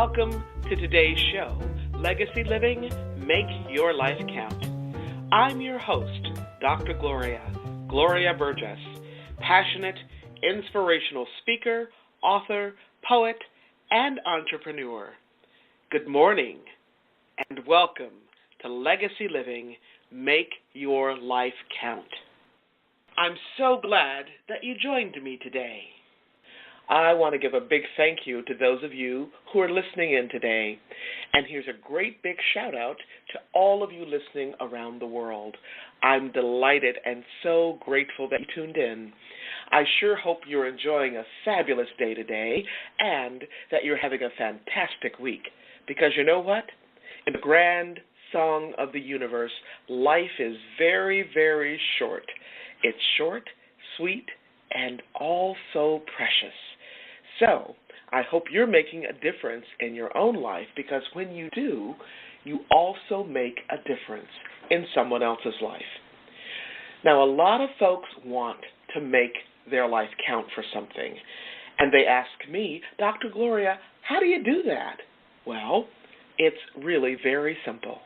Welcome to today's show, Legacy Living, Make Your Life Count. I'm your host, Dr. Gloria Burgess, passionate, inspirational speaker, author, poet, and entrepreneur. Good morning, and welcome to Legacy Living, Make Your Life Count. I'm so glad that you joined me today. I want to give a big thank you to those of you who are listening in today. And here's a great big shout out to all of you listening around the world. I'm delighted and so grateful that you tuned in. I sure hope you're enjoying a fabulous day today and that you're having a fantastic week. Because you know what? In the grand song of the universe, life is very, very short. It's short, sweet, and all so precious. So, I hope you're making a difference in your own life, because when you do, you also make a difference in someone else's life. Now, a lot of folks want to make their life count for something, and they ask me, Dr. Gloria, how do you do that? Well, it's really very simple,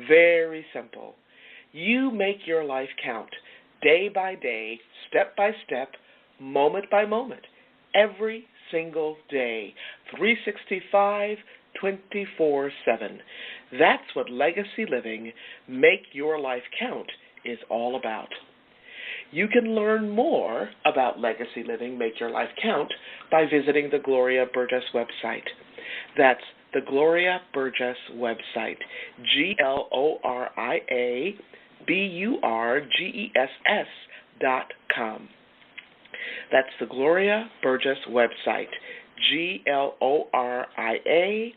very simple. You make your life count day by day, step by step, moment by moment, every single day, 365, 24/7. That's what Legacy Living, Make Your Life Count is all about. You can learn more about Legacy Living, Make Your Life Count by visiting the Gloria Burgess website. That's the Gloria Burgess website, GloriaBurgess.com. That's the Gloria Burgess website, GloriaB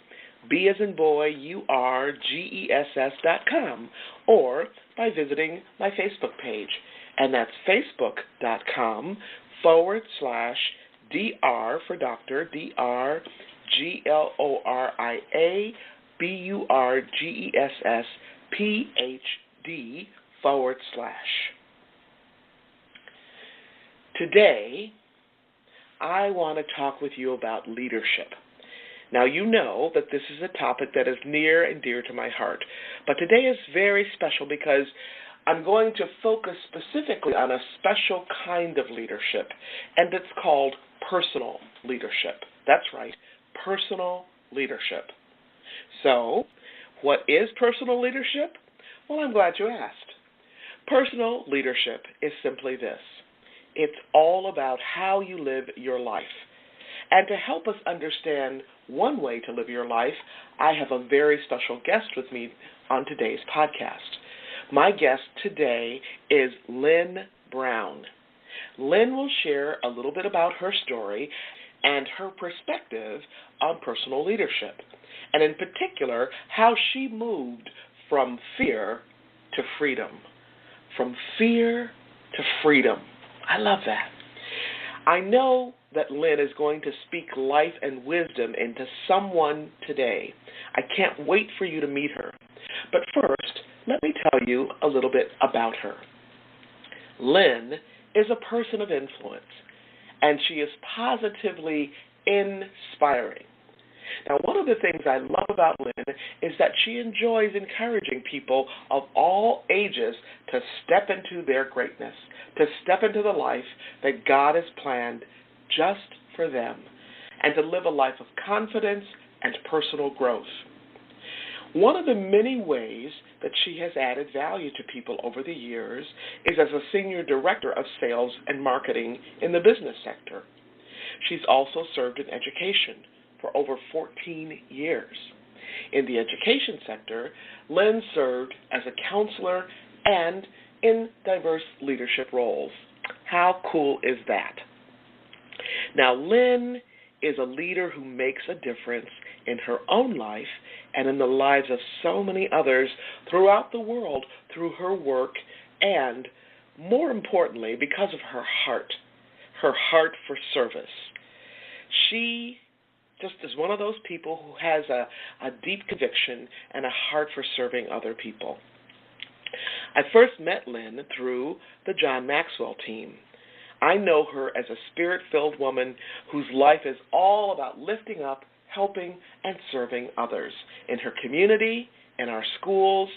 as in boy, URGESS.com, or by visiting my Facebook page, and that's Facebook.com/DR for Doctor, DR, GloriaBurgess, PhD /. Today, I want to talk with you about leadership. Now, you know that this is a topic that is near and dear to my heart, but today is very special because I'm going to focus specifically on a special kind of leadership, and it's called personal leadership. That's right, personal leadership. So, what is personal leadership? Well, I'm glad you asked. Personal leadership is simply this. It's all about how you live your life. And to help us understand one way to live your life, I have a very special guest with me on today's podcast. My guest today is Lynne Brown. Lynne will share a little bit about her story and her perspective on personal leadership, and in particular, how she moved from fear to freedom. From fear to freedom. I love that. I know that Lynne is going to speak life and wisdom into someone today. I can't wait for you to meet her. But first, let me tell you a little bit about her. Lynne is a person of influence, and she is positively inspiring. Now, one of the things I love about Lynne is that she enjoys encouraging people of all ages to step into their greatness, to step into the life that God has planned just for them, and to live a life of confidence and personal growth. One of the many ways that she has added value to people over the years is as a senior director of sales and marketing in the business sector. She's also served in education for over 14 years. In the education sector, Lynne served as a counselor and in diverse leadership roles. How cool is that? Now, Lynne is a leader who makes a difference in her own life and in the lives of so many others throughout the world through her work and, more importantly, because of her heart for service. She just is one of those people who has a deep conviction and a heart for serving other people. I first met Lynne through the John Maxwell team. I know her as a spirit-filled woman whose life is all about lifting up helping and serving others in her community, in our schools,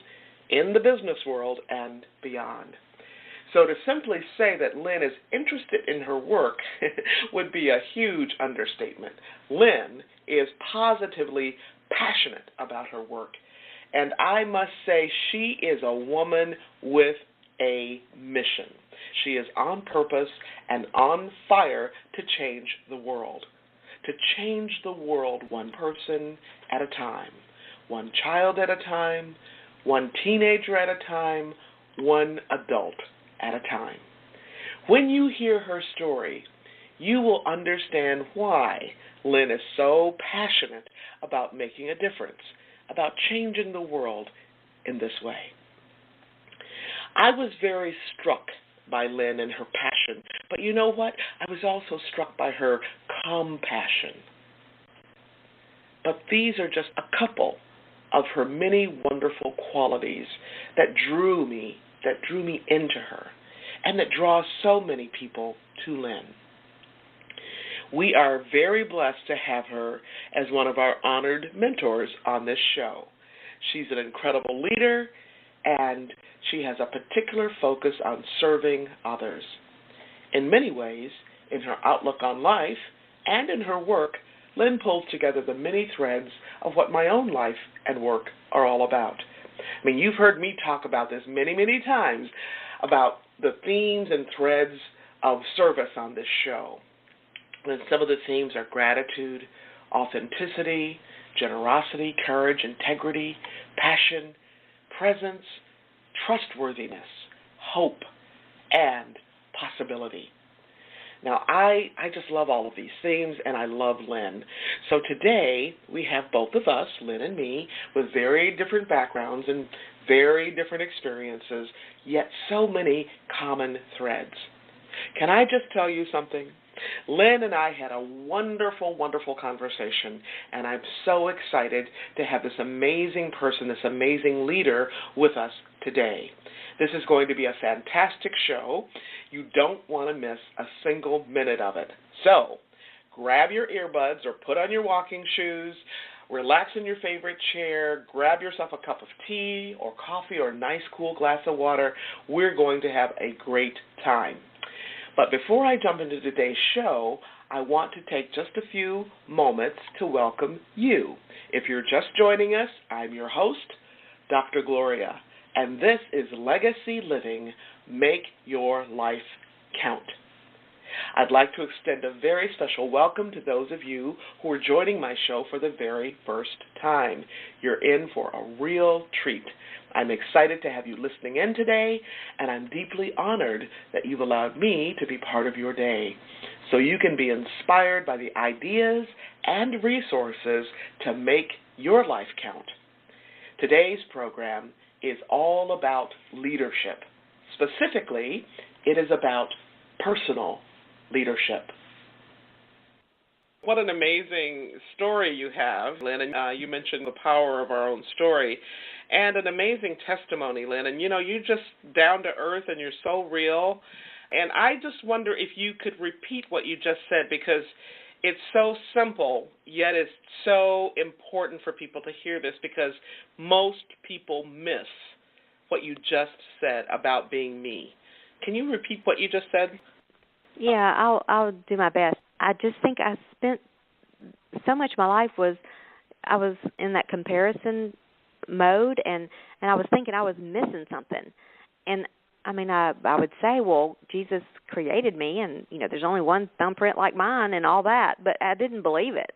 in the business world, and beyond. So to simply say that Lynne is interested in her work would be a huge understatement. Lynne is positively passionate about her work, and I must say she is a woman with a mission. She is on purpose and on fire to change the world. To change the world one person at a time, one child at a time, one teenager at a time, one adult at a time. When you hear her story, you will understand why Lynne is so passionate about making a difference, about changing the world in this way. I was very struck by Lynne and her passion, but you know what? I was also struck by her compassion. But these are just a couple of her many wonderful qualities that drew me into her, and that draw so many people to Lynne. We are very blessed to have her as one of our honored mentors on this show. She's an incredible leader, and she has a particular focus on serving others. In many ways, in her outlook on life and in her work, Lynne pulls together the many threads of what my own life and work are all about. I mean, you've heard me talk about this many, many times, about the themes and threads of service on this show. And some of the themes are gratitude, authenticity, generosity, courage, integrity, passion, presence, trustworthiness, hope, and possibility. Now, I just love all of these themes, and I love Lynne. So today, we have both of us, Lynne and me, with very different backgrounds and very different experiences, yet so many common threads. Can I just tell you something? Lynne and I had a wonderful, wonderful conversation, and I'm so excited to have this amazing person, this amazing leader with us today. This is going to be a fantastic show. You don't want to miss a single minute of it. So, grab your earbuds or put on your walking shoes, relax in your favorite chair, grab yourself a cup of tea or coffee or a nice cool glass of water. We're going to have a great time. But before I jump into today's show, I want to take just a few moments to welcome you. If you're just joining us, I'm your host, Dr. Gloria, and this is Legacy Living, Make Your Life Count. I'd like to extend a very special welcome to those of you who are joining my show for the very first time. You're in for a real treat. I'm excited to have you listening in today, and I'm deeply honored that you've allowed me to be part of your day, so you can be inspired by the ideas and resources to make your life count. Today's program is all about leadership. Specifically, it is about personal leadership. What an amazing story you have, Lynne, and you mentioned the power of our own story, and an amazing testimony, Lynne, and you're just down to earth and you're so real, and I just wonder if you could repeat what you just said, because it's so simple, yet it's so important for people to hear this, because most people miss what you just said about being me. Can you repeat what you just said? Yeah, I'll do my best. I just think I spent so much of my life I was in that comparison mode, and I was thinking I was missing something. And I mean, I would say, well, Jesus created me, and there's only one thumbprint like mine and all that, but I didn't believe it.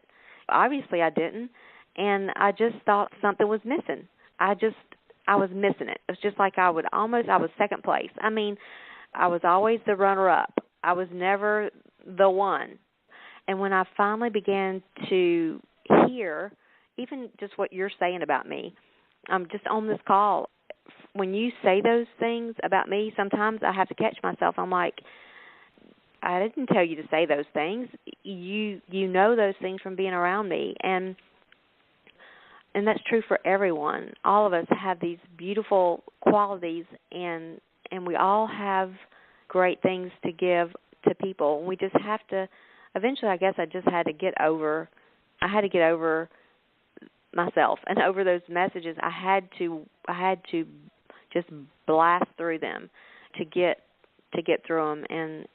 Obviously, I didn't, and I just thought something was missing. I was missing it. It was just like I was second place. I mean, I was always the runner-up. I was never the one. And when I finally began to hear, even just what you're saying about me, just on this call, when you say those things about me, sometimes I have to catch myself. I'm like, I didn't tell you to say those things. You know those things from being around me. And that's true for everyone. All of us have these beautiful qualities, and we all have great things to give to people. We just have to, eventually I guess I just had to get over I had to get over myself and over those messages. I had to just blast through them to get through them. And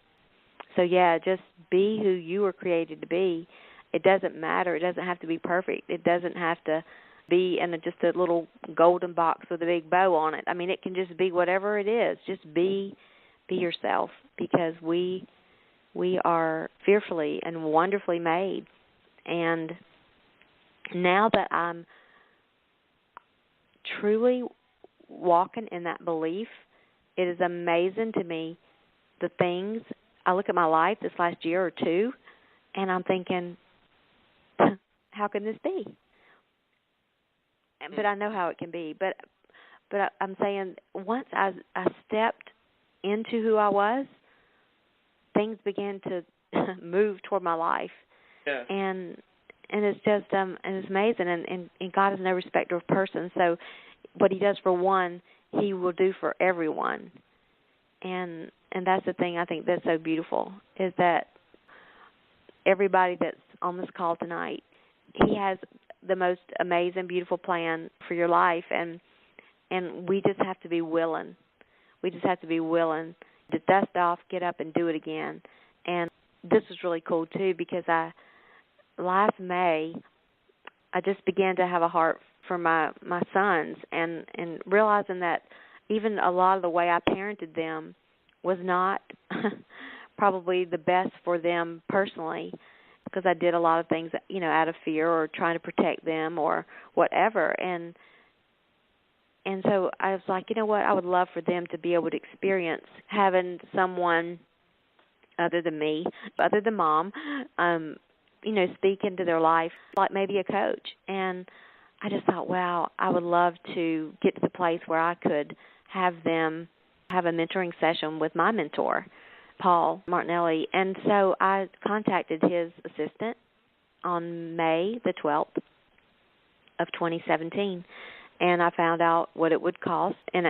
so yeah, just be who you were created to be. It doesn't matter. It doesn't have to be perfect. It doesn't have to be in just a little golden box with a big bow on it. I mean, it can just be whatever it is. Just be yourself, because we are fearfully and wonderfully made. And now that I'm truly walking in that belief, it is amazing to me the things. I look at my life this last year or two, and I'm thinking, how can this be? But I know how it can be. But I'm saying once I stepped into who I was, things began to move toward my life. Yes. And it's just and it's amazing. And God is no respecter of persons. So what He does for one, He will do for everyone. And that's the thing I think that's so beautiful, is that everybody that's on this call tonight, He has the most amazing, beautiful plan for your life, and we just have to be willing. We just have to be willing to dust off, get up, and do it again. And this was really cool too, because last May I just began to have a heart for my sons, and realizing that even a lot of the way I parented them was not probably the best for them personally, because I did a lot of things, out of fear or trying to protect them or whatever. And so I was like, you know what, I would love for them to be able to experience having someone other than me, other than Mom, speak into their life, like maybe a coach. And I just thought, wow, I would love to get to the place where I could have them have a mentoring session with my mentor, Paul Martinelli. And so I contacted his assistant on May the 12th of 2017, and I found out what it would cost. And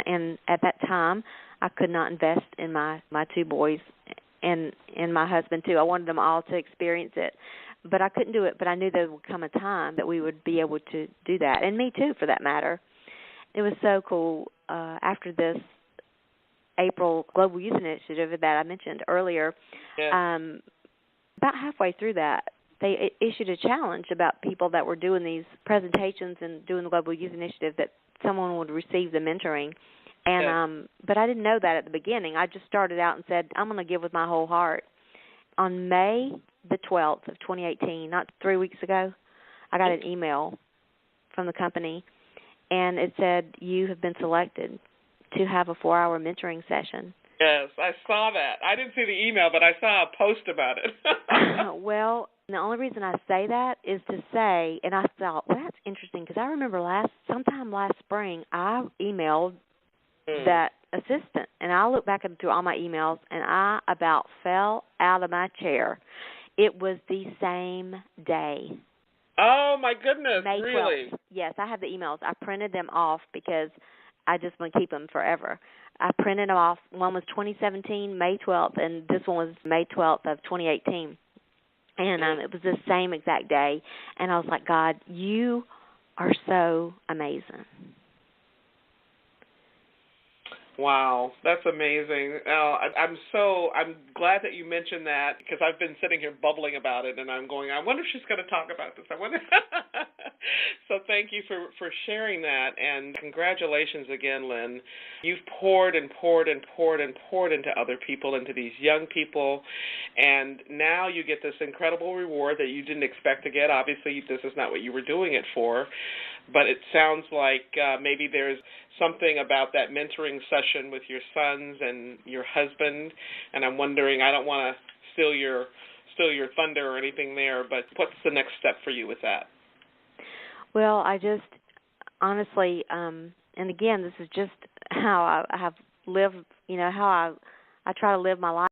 at that time, I could not invest in my two boys and my husband too. I wanted them all to experience it, but I couldn't do it. But I knew there would come a time that we would be able to do that, and me too, for that matter. It was so cool. After this April Global Youth Initiative that I mentioned earlier, yeah. About halfway through that, they issued a challenge about people that were doing these presentations and doing the Global Youth Initiative, that someone would receive the mentoring. And yeah. But I didn't know that at the beginning. I just started out and said, I'm going to give with my whole heart. On May the 12th of 2018, not 3 weeks ago, I got an email from the company, and it said, you have been selected to have a 4-hour mentoring session. Yes, I saw that. I didn't see the email, but I saw a post about it. Well, the only reason I say that is to say, and I thought, well, that's interesting, because I remember sometime last spring, I emailed that assistant, and I looked back through all my emails, and I about fell out of my chair. It was the same day. Oh, my goodness, May 12th. really? Yes, I have the emails. I printed them off because I just want to keep them forever. I printed them off. One was 2017, May 12th, and this one was May 12th of 2018. And it was the same exact day. And I was like, God, you are so amazing. Wow, that's amazing. I'm glad that you mentioned that, because I've been sitting here bubbling about it, and I'm going, I wonder if she's going to talk about this. I wonder. So thank you for sharing that, and congratulations again, Lynne. You've poured and poured and poured and poured into other people, into these young people, and now you get this incredible reward that you didn't expect to get. Obviously, this is not what you were doing it for, but it sounds like maybe there's something about that mentoring session with your sons and your husband, and I'm wondering, I don't want to steal your thunder or anything there, but what's the next step for you with that? Well, I just honestly, and again, this is just how I have lived, how I try to live my life.